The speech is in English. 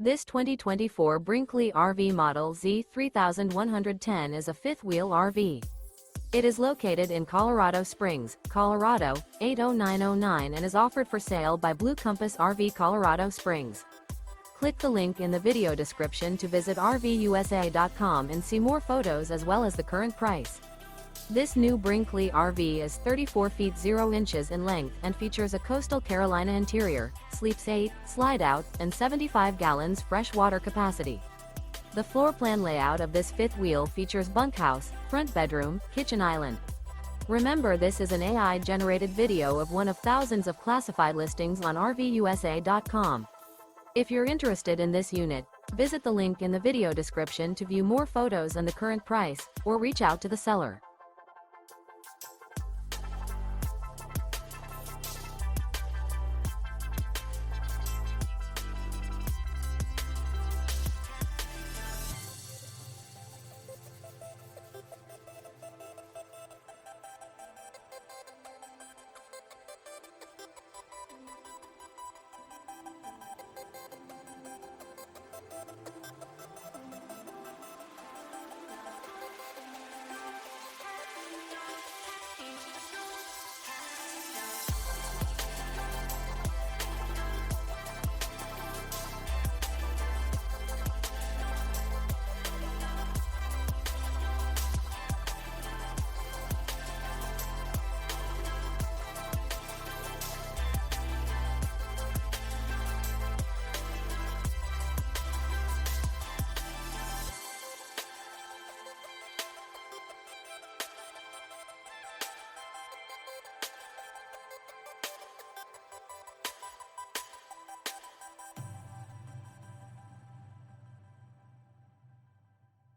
This 2024 Brinkley RV Model Z 3110 is a fifth-wheel RV. It is located in Colorado Springs, Colorado, 80909 and is offered for sale by Blue Compass RV Colorado Springs. Click the link in the video description to visit RVUSA.com and see more photos as well as the current price. This new Brinkley RV is 34 feet 0 inches in length and features a coastal Carolina interior, sleeps 8, slide-out, and 75 gallons fresh water capacity. The floor plan layout of this fifth wheel features bunkhouse, front bedroom, kitchen island. Remember, this is an AI-generated video of one of thousands of classified listings on RVUSA.com. If you're interested in this unit, visit the link in the video description to view more photos and the current price, or reach out to the seller.